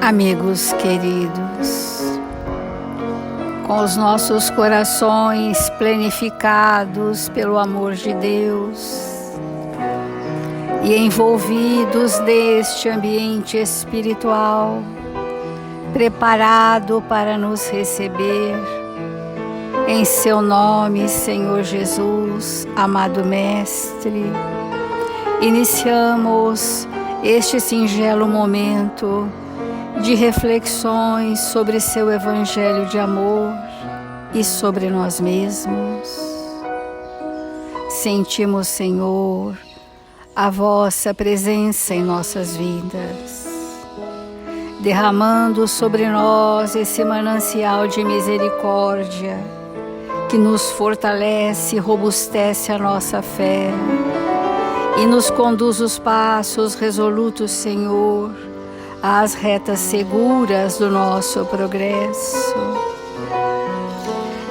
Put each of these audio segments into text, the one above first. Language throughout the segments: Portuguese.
Amigos queridos, com os nossos corações plenificados pelo amor de Deus e envolvidos neste ambiente espiritual, preparado para nos receber, em seu nome, Senhor Jesus, amado Mestre, iniciamos este singelo momento de reflexões sobre seu Evangelho de amor e sobre nós mesmos. Sentimos, Senhor, a vossa presença em nossas vidas, derramando sobre nós esse manancial de misericórdia que nos fortalece e robustece a nossa fé e nos conduz os passos resolutos, Senhor, às retas seguras do nosso progresso.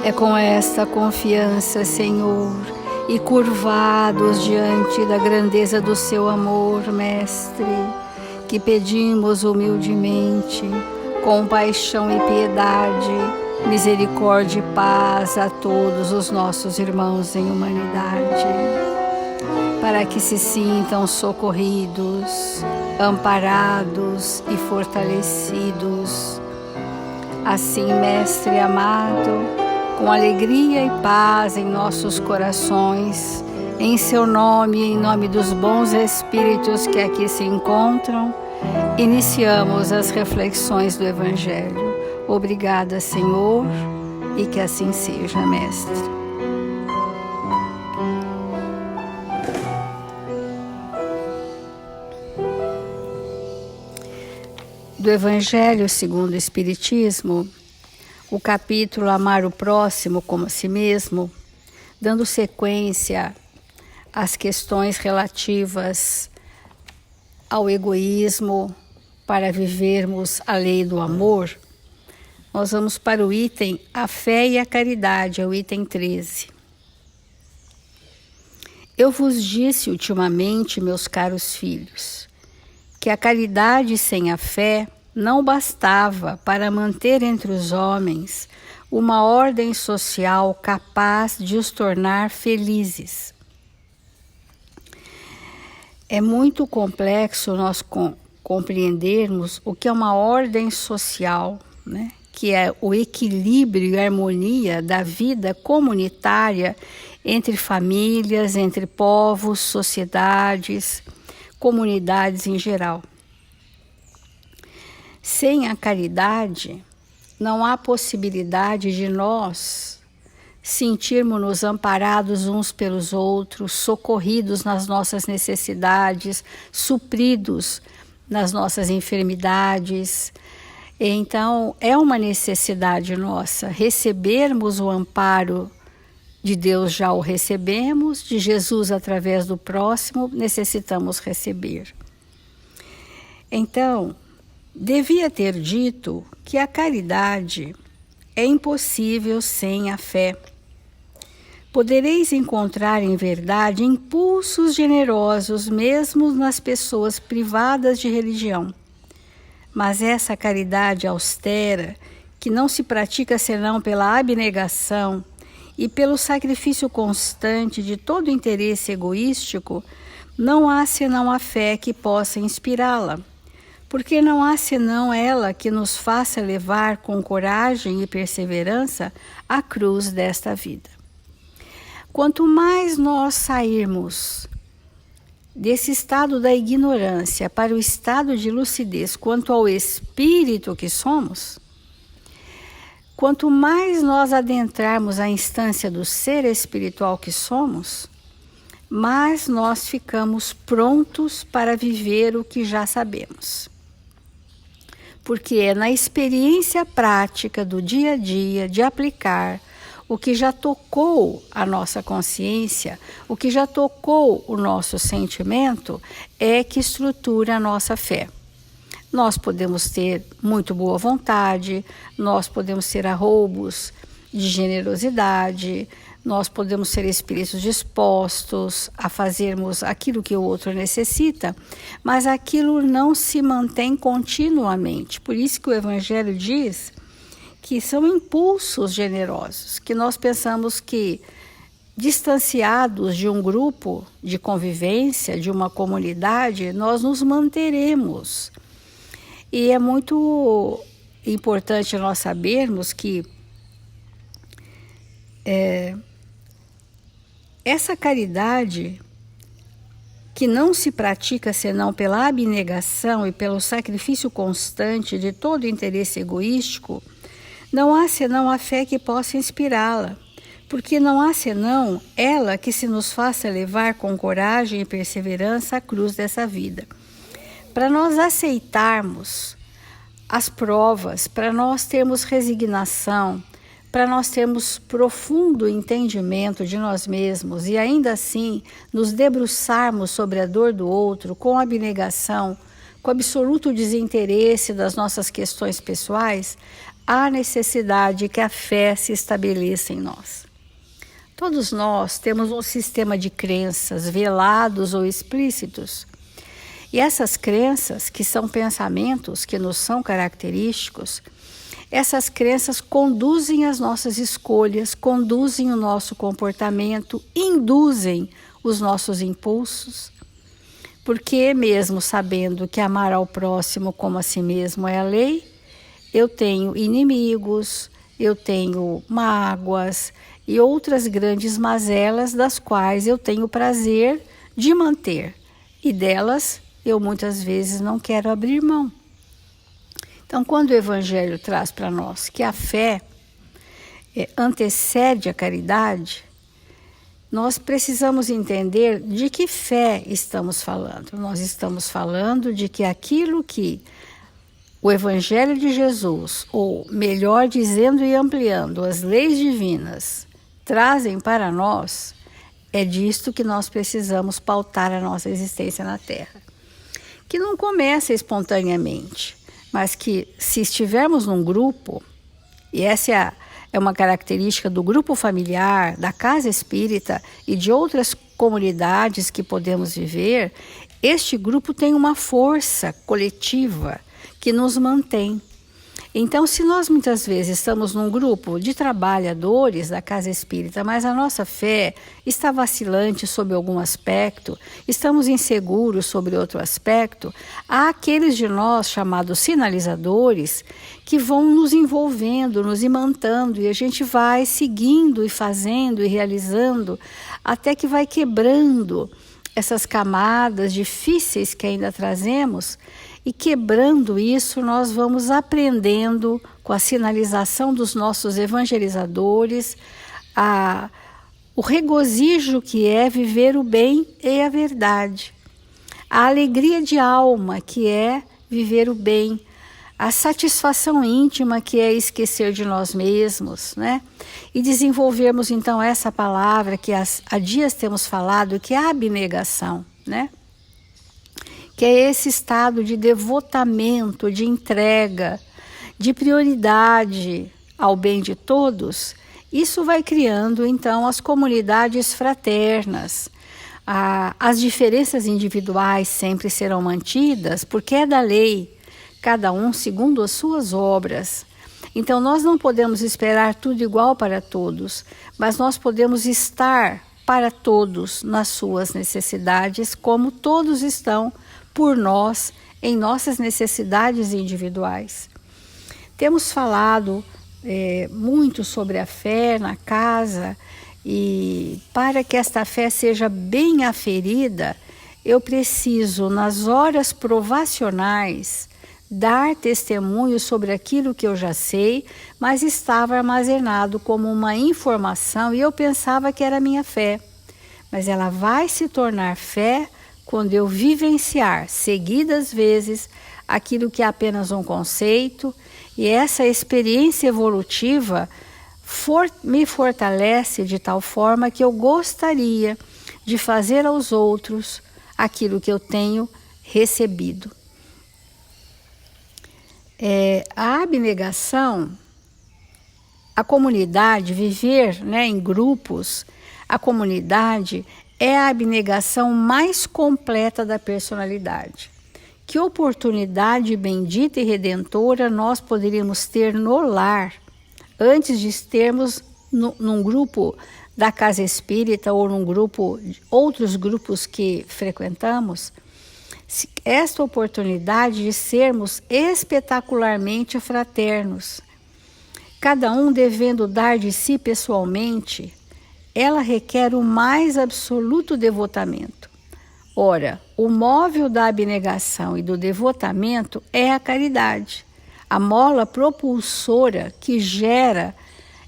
É com esta confiança, Senhor, e curvados diante da grandeza do seu amor, Mestre, que pedimos humildemente, com paixão e piedade, misericórdia e paz a todos os nossos irmãos em humanidade, para que se sintam socorridos, amparados e fortalecidos. Assim, Mestre amado, com alegria e paz em nossos corações, em seu nome e em nome dos bons espíritos que aqui se encontram, iniciamos as reflexões do Evangelho. Obrigada, Senhor, e que assim seja, Mestre. Do Evangelho segundo o Espiritismo, o capítulo Amar o Próximo como a Si Mesmo, dando sequência às questões relativas ao egoísmo para vivermos a lei do amor, nós vamos para o item A Fé e a Caridade, é o item 13. Eu vos disse ultimamente, meus caros filhos, que a caridade sem a fé não bastava para manter entre os homens uma ordem social capaz de os tornar felizes. É muito complexo nós compreendermos o que é uma ordem social, né? Que é o equilíbrio e harmonia da vida comunitária entre famílias, entre povos, sociedades, comunidades em geral. Sem a caridade, não há possibilidade de nós sentirmos-nos amparados uns pelos outros, socorridos nas nossas necessidades, supridos nas nossas enfermidades. Então, é uma necessidade nossa recebermos o amparo de Deus, já o recebemos, de Jesus através do próximo, necessitamos receber. Então, devia ter dito que a caridade é impossível sem a fé. Podereis encontrar em verdade impulsos generosos mesmo nas pessoas privadas de religião. Mas essa caridade austera, que não se pratica senão pela abnegação e pelo sacrifício constante de todo interesse egoístico, não há senão a fé que possa inspirá-la, porque não há senão ela que nos faça levar com coragem e perseverança a cruz desta vida. Quanto mais nós sairmos desse estado da ignorância para o estado de lucidez quanto ao espírito que somos, quanto mais nós adentrarmos a instância do ser espiritual que somos, mais nós ficamos prontos para viver o que já sabemos. Porque é na experiência prática do dia a dia, de aplicar o que já tocou a nossa consciência, o que já tocou o nosso sentimento, é que estrutura a nossa fé. Nós podemos ter muito boa vontade, nós podemos ter arroubos de generosidade, nós podemos ser espíritos dispostos a fazermos aquilo que o outro necessita, mas aquilo não se mantém continuamente. Por isso que o Evangelho diz que são impulsos generosos, que nós pensamos que, distanciados de um grupo de convivência, de uma comunidade, nós nos manteremos. E é muito importante nós sabermos que essa caridade que não se pratica senão pela abnegação e pelo sacrifício constante de todo interesse egoístico, não há senão a fé que possa inspirá-la, porque não há senão ela que se nos faça levar com coragem e perseverança a cruz dessa vida. Para nós aceitarmos as provas, para nós termos resignação, para nós termos profundo entendimento de nós mesmos e ainda assim nos debruçarmos sobre a dor do outro com abnegação, com absoluto desinteresse das nossas questões pessoais, há necessidade que a fé se estabeleça em nós. Todos nós temos um sistema de crenças, velados ou explícitos, e essas crenças, que são pensamentos que nos são característicos, essas crenças conduzem as nossas escolhas, conduzem o nosso comportamento, induzem os nossos impulsos, porque mesmo sabendo que amar ao próximo como a si mesmo é a lei, eu tenho inimigos, eu tenho mágoas e outras grandes mazelas das quais eu tenho prazer de manter, e delas eu muitas vezes não quero abrir mão. Então, quando o Evangelho traz para nós que a fé antecede a caridade, nós precisamos entender de que fé estamos falando. Nós estamos falando de que aquilo que o Evangelho de Jesus, ou melhor dizendo e ampliando, as leis divinas, trazem para nós, é disto que nós precisamos pautar a nossa existência na Terra. Que não começa espontaneamente, mas que se estivermos num grupo, e essa é uma característica do grupo familiar, da casa espírita e de outras comunidades que podemos viver, este grupo tem uma força coletiva que nos mantém. Então, se nós muitas vezes estamos num grupo de trabalhadores da casa espírita, mas a nossa fé está vacilante sobre algum aspecto, estamos inseguros sobre outro aspecto, há aqueles de nós chamados sinalizadores que vão nos envolvendo, nos imantando, e a gente vai seguindo e fazendo e realizando até que vai quebrando essas camadas difíceis que ainda trazemos. E quebrando isso, nós vamos aprendendo com a sinalização dos nossos evangelizadores o regozijo que é viver o bem e a verdade, a alegria de alma que é viver o bem, a satisfação íntima que é esquecer de nós mesmos, né? E desenvolvermos então essa palavra que há dias temos falado, que é a abnegação, né? Que é esse estado de devotamento, de entrega, de prioridade ao bem de todos. Isso vai criando, então, as comunidades fraternas. As diferenças individuais sempre serão mantidas, porque é da lei, cada um segundo as suas obras. Então, nós não podemos esperar tudo igual para todos, mas nós podemos estar para todos nas suas necessidades, como todos estão por nós, em nossas necessidades individuais. Temos falado muito sobre a fé na casa, e para que esta fé seja bem aferida, eu preciso, nas horas provacionais, dar testemunho sobre aquilo que eu já sei, mas estava armazenado como uma informação e eu pensava que era minha fé. Mas ela vai se tornar fé quando eu vivenciar seguidas vezes aquilo que é apenas um conceito, e essa experiência evolutiva me fortalece de tal forma que eu gostaria de fazer aos outros aquilo que eu tenho recebido. A abnegação, A comunidade, viver, né, em grupos, a comunidade é a abnegação mais completa da personalidade. Que oportunidade bendita e redentora nós poderíamos ter no lar, antes de estarmos num grupo da Casa Espírita ou num grupo, outros grupos que frequentamos, esta oportunidade de sermos espetacularmente fraternos, cada um devendo dar de si pessoalmente, ela requer o mais absoluto devotamento. Ora, o móvel da abnegação e do devotamento é a caridade. A mola propulsora que gera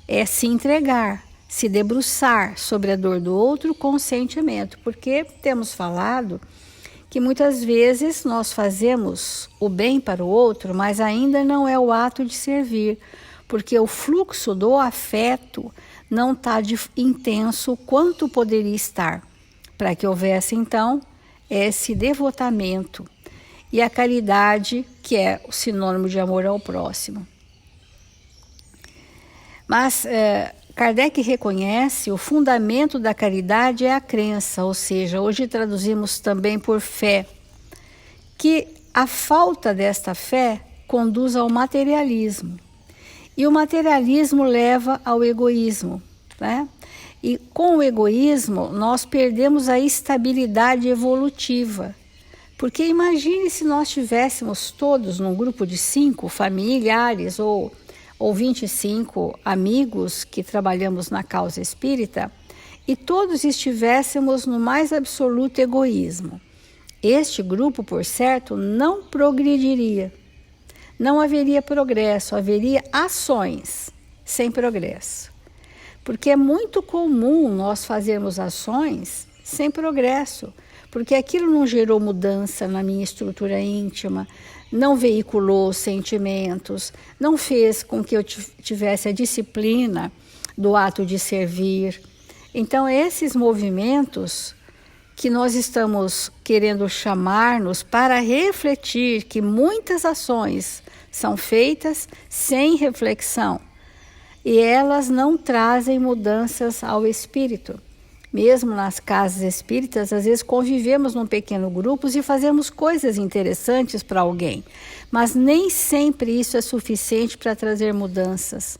é se entregar, se debruçar sobre a dor do outro com sentimento. Porque temos falado que muitas vezes nós fazemos o bem para o outro, mas ainda não é o ato de servir, porque o fluxo do afeto não está intenso quanto poderia estar, para que houvesse então esse devotamento e a caridade, que é o sinônimo de amor ao próximo. Mas Kardec reconhece o fundamento da caridade é a crença, ou seja, hoje traduzimos também por fé, que a falta desta fé conduz ao materialismo. E o materialismo leva ao egoísmo, né? E com o egoísmo nós perdemos a estabilidade evolutiva. Porque imagine se nós tivéssemos todos num grupo de 5 familiares ou 25 amigos que trabalhamos na causa espírita e todos estivéssemos no mais absoluto egoísmo. Este grupo, por certo, não progrediria. Não haveria progresso, haveria ações sem progresso. Porque é muito comum nós fazermos ações sem progresso, porque aquilo não gerou mudança na minha estrutura íntima, não veiculou sentimentos, não fez com que eu tivesse a disciplina do ato de servir. Então, esses movimentos que nós estamos querendo chamar-nos para refletir que muitas ações são feitas sem reflexão e elas não trazem mudanças ao espírito. Mesmo nas casas espíritas, às vezes convivemos num pequeno grupo e fazemos coisas interessantes para alguém, mas nem sempre isso é suficiente para trazer mudanças,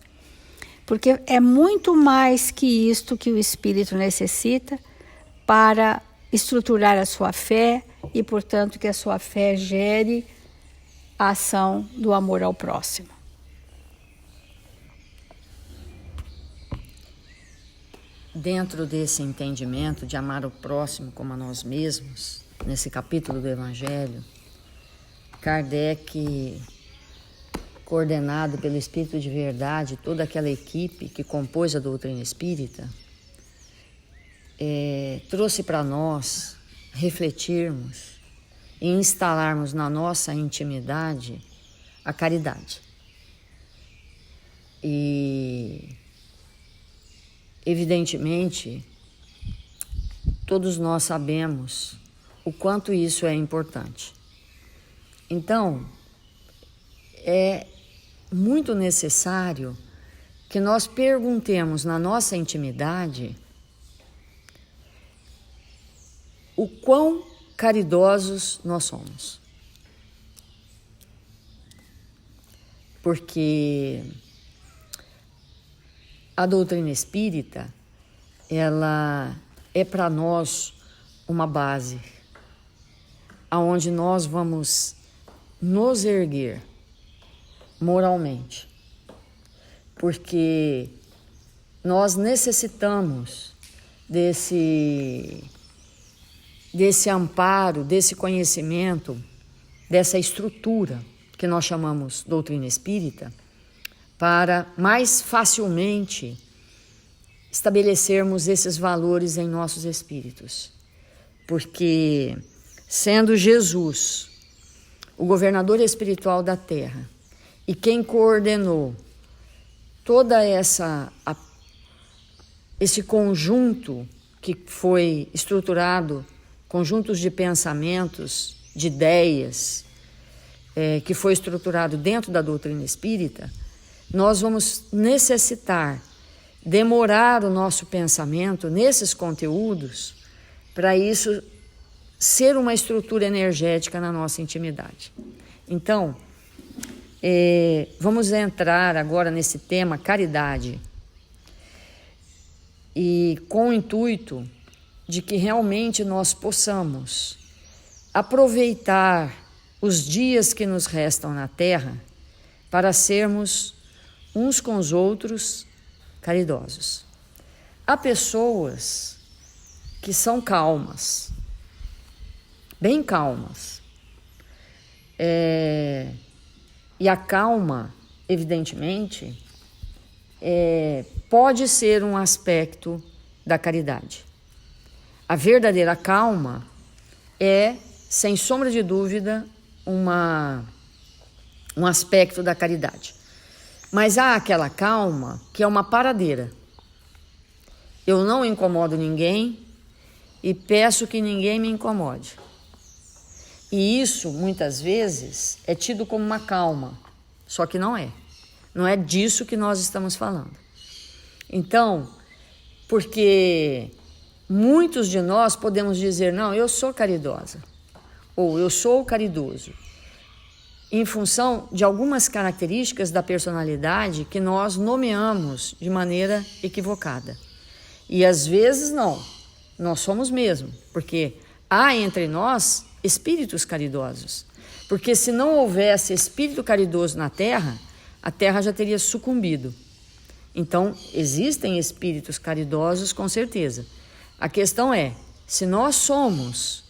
porque é muito mais que isto que o espírito necessita para estruturar a sua fé e, portanto, que a sua fé gere a ação do amor ao próximo. Dentro desse entendimento de amar o próximo como a nós mesmos, nesse capítulo do Evangelho, Kardec, coordenado pelo Espírito de Verdade, toda aquela equipe que compôs a doutrina espírita, trouxe para nós refletirmos e instalarmos na nossa intimidade a caridade. E, evidentemente, todos nós sabemos o quanto isso é importante. Então, é muito necessário que nós perguntemos na nossa intimidade o quão caridosos nós somos. Porque a doutrina espírita, ela é para nós uma base, aonde nós vamos nos erguer moralmente, porque nós necessitamos desse amparo, desse conhecimento, dessa estrutura que nós chamamos doutrina espírita, para mais facilmente estabelecermos esses valores em nossos espíritos. Porque, sendo Jesus o governador espiritual da Terra e quem coordenou toda esse conjunto que foi estruturado, conjuntos de pensamentos, de ideias, que foi estruturado dentro da doutrina espírita, nós vamos necessitar demorar o nosso pensamento nesses conteúdos para isso ser uma estrutura energética na nossa intimidade. Então, vamos entrar agora nesse tema caridade, e com o intuito de que realmente nós possamos aproveitar os dias que nos restam na Terra para sermos uns com os outros caridosos. Há pessoas que são calmas, bem calmas, e a calma, evidentemente, pode ser um aspecto da caridade. A verdadeira calma é, sem sombra de dúvida, um aspecto da caridade. Mas há aquela calma que é uma paradeira. Eu não incomodo ninguém e peço que ninguém me incomode. E isso, muitas vezes, é tido como uma calma, só que não é. Não é disso que nós estamos falando. Então, porque muitos de nós podemos dizer, não, eu sou caridosa, ou eu sou caridoso, em função de algumas características da personalidade que nós nomeamos de maneira equivocada. E às vezes não, nós somos mesmo, porque há entre nós espíritos caridosos. Porque se não houvesse espírito caridoso na Terra, a Terra já teria sucumbido. Então, existem espíritos caridosos com certeza. A questão é, se nós somos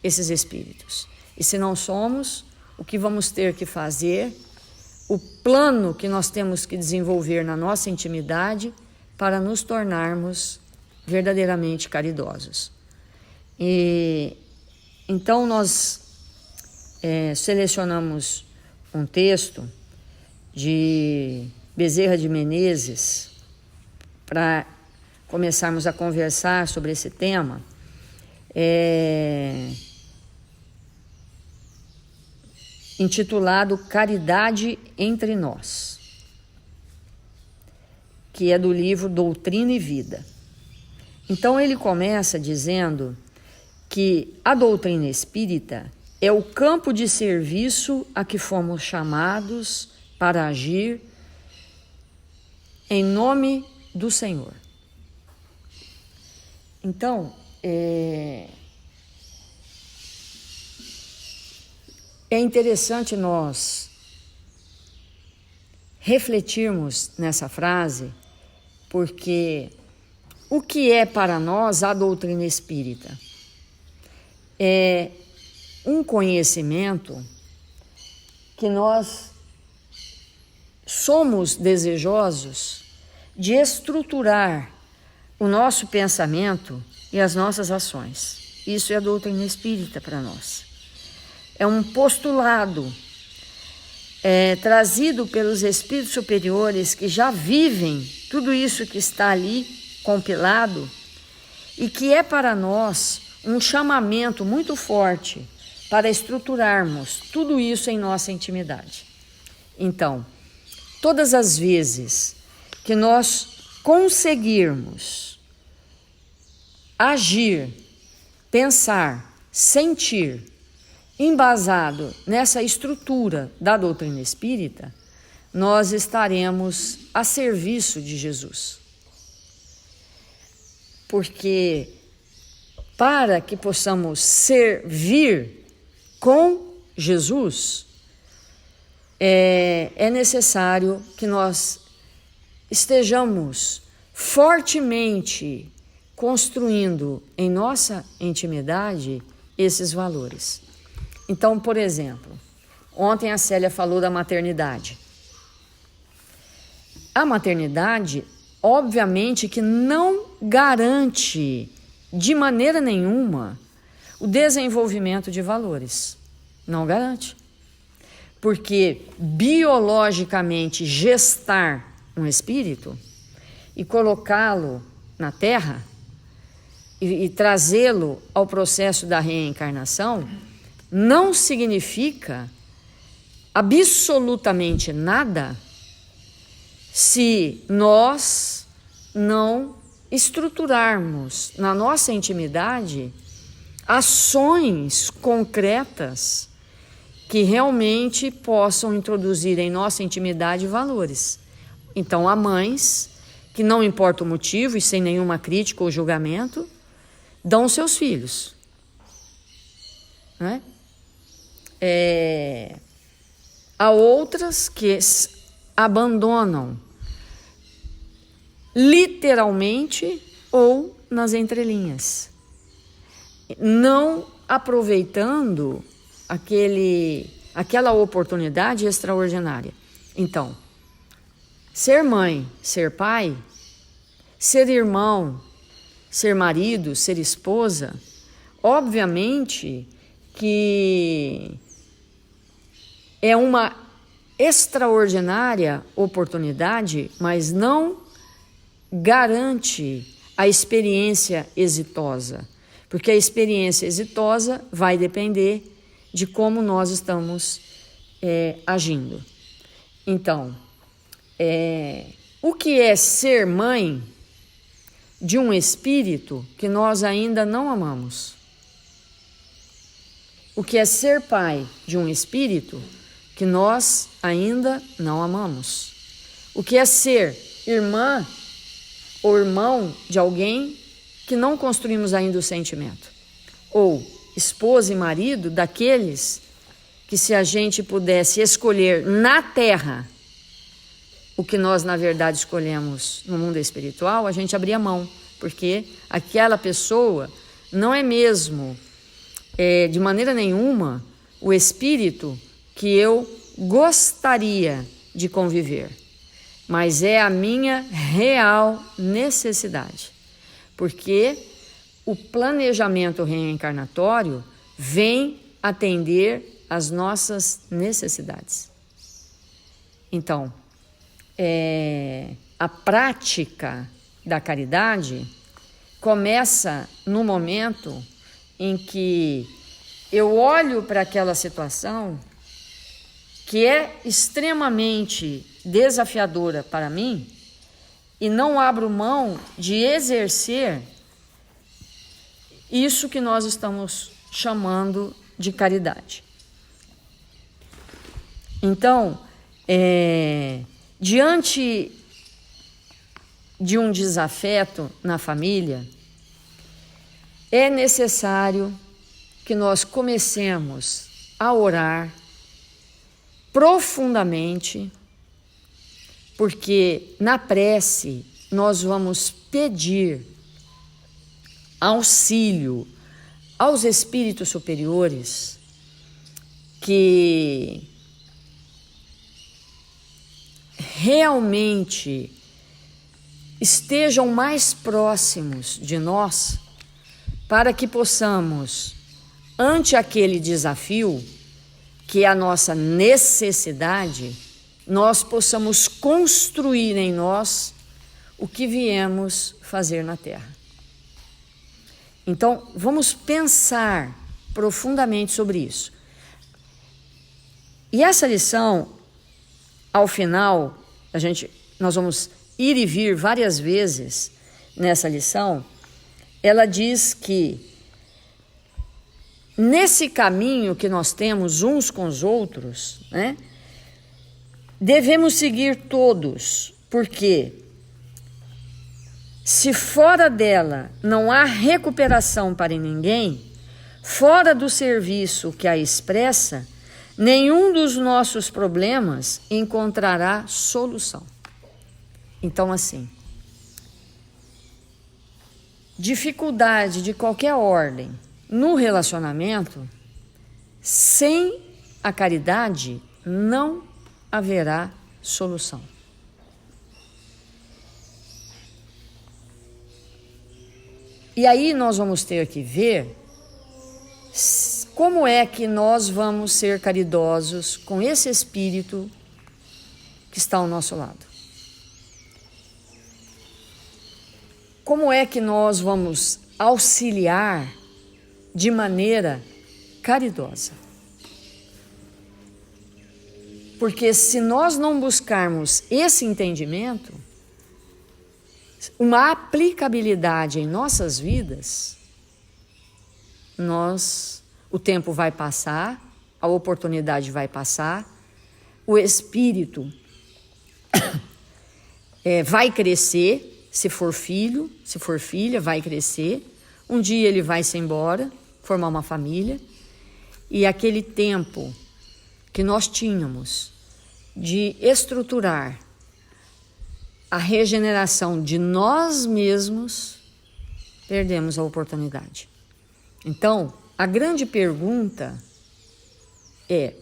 esses espíritos, e se não somos, o que vamos ter que fazer, o plano que nós temos que desenvolver na nossa intimidade para nos tornarmos verdadeiramente caridosos. Então, nós selecionamos um texto de Bezerra de Menezes para começarmos a conversar sobre esse tema. Intitulado Caridade entre Nós, que é do livro Doutrina e Vida. Então ele começa dizendo que a doutrina espírita é o campo de serviço a que fomos chamados para agir em nome do Senhor. Então, é interessante nós refletirmos nessa frase, porque o que é para nós a doutrina espírita? É um conhecimento que nós somos desejosos de estruturar o nosso pensamento e as nossas ações. Isso é a doutrina espírita para nós. É um postulado trazido pelos espíritos superiores que já vivem tudo isso que está ali compilado e que é para nós um chamamento muito forte para estruturarmos tudo isso em nossa intimidade. Então, todas as vezes que nós conseguirmos agir, pensar, sentir, embasado nessa estrutura da doutrina espírita, nós estaremos a serviço de Jesus. Porque para que possamos servir com Jesus, é necessário que nós estejamos fortemente construindo em nossa intimidade esses valores. Então, por exemplo, ontem a Célia falou da maternidade. A maternidade, obviamente, que não garante de maneira nenhuma o desenvolvimento de valores. Não garante. Porque biologicamente gestar um espírito e colocá-lo na Terra e trazê-lo ao processo da reencarnação não significa absolutamente nada se nós não estruturarmos na nossa intimidade ações concretas que realmente possam introduzir em nossa intimidade valores. Então, há mães que, não importa o motivo e sem nenhuma crítica ou julgamento, dão seus filhos, né? Há outras que abandonam literalmente ou nas entrelinhas, não aproveitando aquela oportunidade extraordinária. Então, ser mãe, ser pai, ser irmão, ser marido, ser esposa, obviamente que é uma extraordinária oportunidade, mas não garante a experiência exitosa, porque a experiência exitosa vai depender de como nós estamos agindo. Então, o que é ser mãe de um espírito que nós ainda não amamos? O que é ser pai de um espírito que nós ainda não amamos? O que é ser irmã ou irmão de alguém que não construímos ainda o sentimento? Ou esposa e marido daqueles que, se a gente pudesse escolher na Terra o que nós na verdade escolhemos no mundo espiritual, a gente abria mão, porque aquela pessoa não é mesmo de maneira nenhuma o espírito que eu gostaria de conviver, mas é a minha real necessidade, porque o planejamento reencarnatório vem atender às nossas necessidades. Então, a prática da caridade começa no momento em que eu olho para aquela situação que é extremamente desafiadora para mim e não abro mão de exercer isso que nós estamos chamando de caridade. Então, diante de um desafeto na família, é necessário que nós comecemos a orar profundamente, porque na prece nós vamos pedir auxílio aos espíritos superiores que realmente estejam mais próximos de nós, para que possamos, ante aquele desafio, que é a nossa necessidade, nós possamos construir em nós o que viemos fazer na Terra. Então, vamos pensar profundamente sobre isso. E essa lição, ao final, nós vamos ir e vir várias vezes nessa lição. Ela diz que nesse caminho que nós temos uns com os outros, né, devemos seguir todos, porque se fora dela não há recuperação para ninguém, fora do serviço que a expressa, nenhum dos nossos problemas encontrará solução. Então, assim, dificuldade de qualquer ordem no relacionamento, sem a caridade não haverá solução. E aí nós vamos ter que ver como é que nós vamos ser caridosos com esse espírito que está ao nosso lado. Como é que nós vamos auxiliar de maneira caridosa? Porque se nós não buscarmos esse entendimento, uma aplicabilidade em nossas vidas, o tempo vai passar, a oportunidade vai passar, o espírito vai crescer, se for filho, se for filha, vai crescer. Um dia ele vai se embora, formar uma família, e aquele tempo que nós tínhamos de estruturar a regeneração de nós mesmos, perdemos a oportunidade. Então, a grande pergunta é,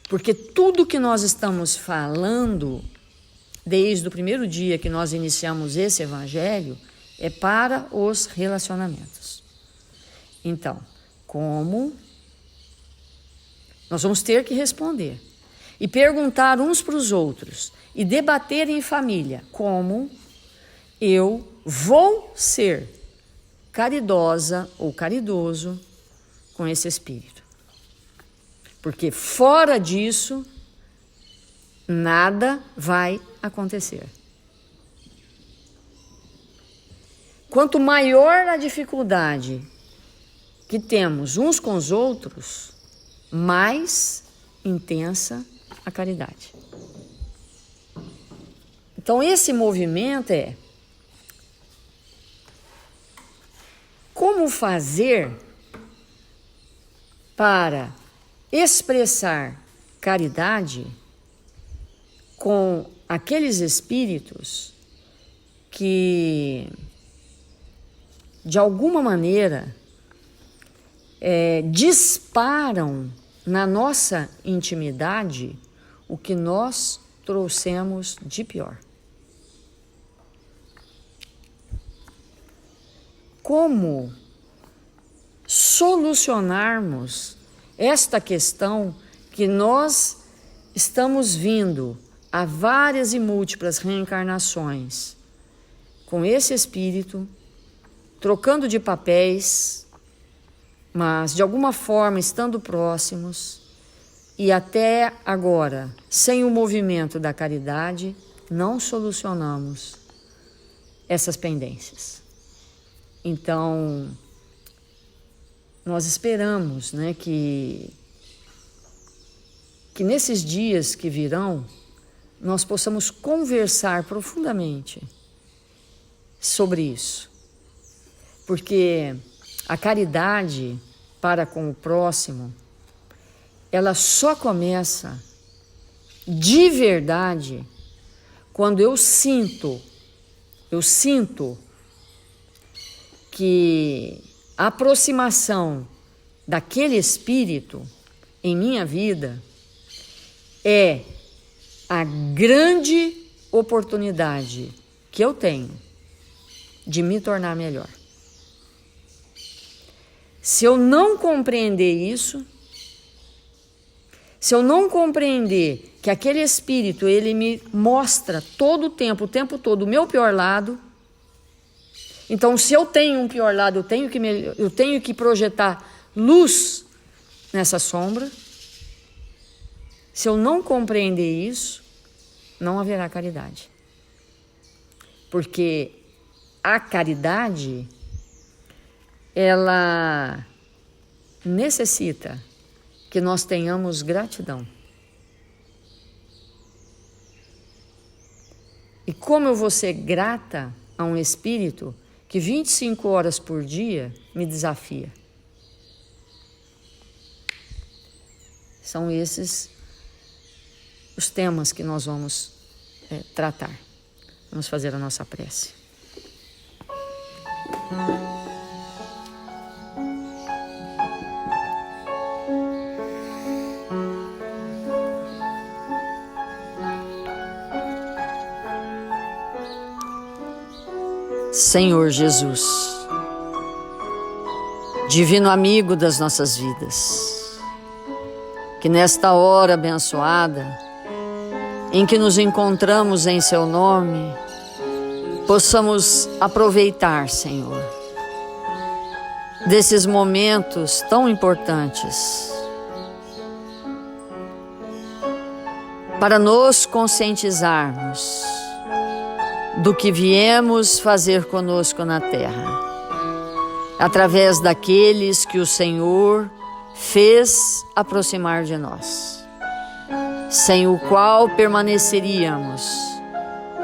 porque tudo que nós estamos falando, desde o primeiro dia que nós iniciamos esse evangelho, é para os relacionamentos. Então, como? Nós vamos ter que responder e perguntar uns para os outros e debater em família como eu vou ser caridosa ou caridoso com esse espírito. Porque fora disso, nada vai acontecer. Quanto maior a dificuldade que temos uns com os outros, mais intensa a caridade. Então, esse movimento é como fazer para expressar caridade com aqueles espíritos que, de alguma maneira, disparam na nossa intimidade o que nós trouxemos de pior. Como solucionarmos esta questão que nós estamos vindo a várias e múltiplas reencarnações com esse espírito, trocando de papéis, mas de alguma forma estando próximos, e até agora, sem o movimento da caridade, não solucionamos essas pendências. Então, nós esperamos, né, que nesses dias que virão, nós possamos conversar profundamente sobre isso. Porque a caridade para com o próximo, ela só começa de verdade quando eu sinto que a aproximação daquele espírito em minha vida é a grande oportunidade que eu tenho de me tornar melhor. Se eu não compreender isso, se eu não compreender que aquele espírito, ele me mostra todo o tempo todo, o meu pior lado, então se eu tenho um pior lado, eu tenho que projetar luz nessa sombra. Se eu não compreender isso, não haverá caridade. Porque a caridade, ela necessita que nós tenhamos gratidão. E como eu vou ser grata a um espírito que 25 horas por dia me desafia? São esses os temas que nós vamos tratar. Vamos fazer a nossa prece. Senhor Jesus, divino amigo das nossas vidas, que nesta hora abençoada, em que nos encontramos em Seu nome, possamos aproveitar, Senhor, desses momentos tão importantes para nos conscientizarmos do que viemos fazer conosco na terra, através daqueles que o Senhor fez aproximar de nós, sem o qual permaneceríamos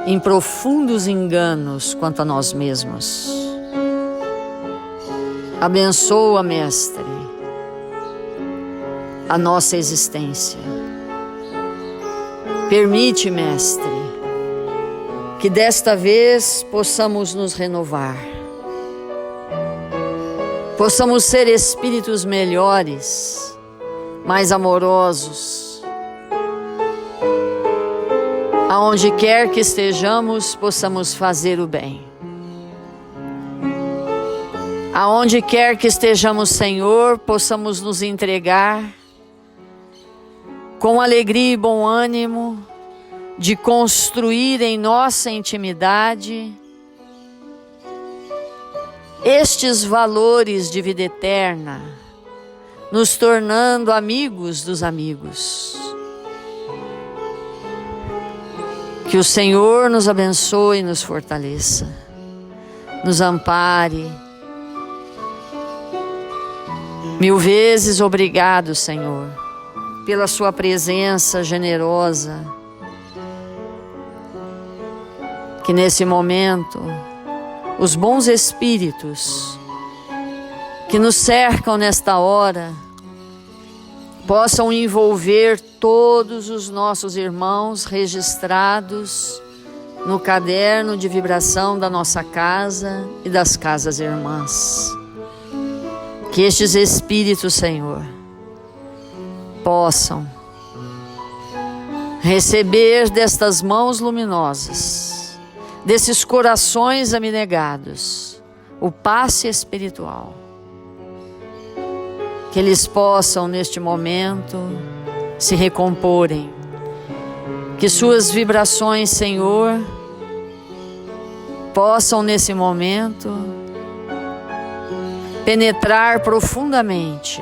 em profundos enganos quanto a nós mesmos. Abençoa, Mestre, a nossa existência. Permite, Mestre, que desta vez possamos nos renovar, possamos ser espíritos melhores, mais amorosos. Aonde quer que estejamos, possamos fazer o bem. Aonde quer que estejamos, Senhor, possamos nos entregar com alegria e bom ânimo de construir em nossa intimidade estes valores de vida eterna, nos tornando amigos dos amigos. Que o Senhor nos abençoe e nos fortaleça, nos ampare. Mil vezes obrigado, Senhor, pela sua presença generosa, que nesse momento os bons espíritos que nos cercam nesta hora possam envolver todos os nossos irmãos registrados no caderno de vibração da nossa casa e das casas irmãs. Que estes espíritos, Senhor, possam receber destas mãos luminosas, desses corações abnegados, o passe espiritual. Que eles possam, neste momento, se recomporem. Que suas vibrações, Senhor, possam, nesse momento, penetrar profundamente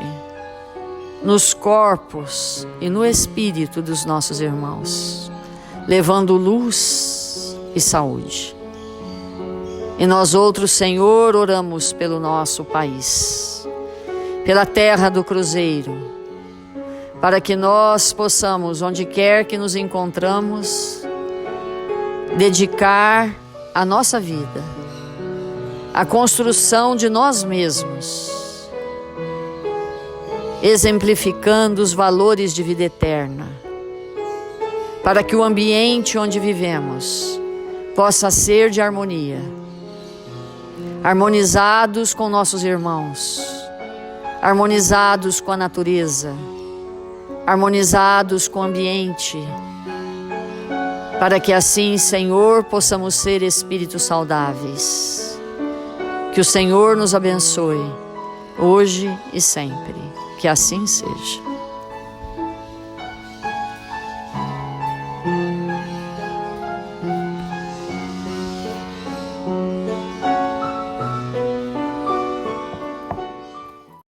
nos corpos e no espírito dos nossos irmãos, levando luz e saúde. E nós outros, Senhor, oramos pelo nosso país, pela terra do Cruzeiro, para que nós possamos, onde quer que nos encontramos, dedicar a nossa vida à construção de nós mesmos, exemplificando os valores de vida eterna, para que o ambiente onde vivemos possa ser de harmonia, harmonizados com nossos irmãos, harmonizados com a natureza, harmonizados com o ambiente, para que assim, Senhor, possamos ser espíritos saudáveis. Que o Senhor nos abençoe, hoje e sempre. Que assim seja.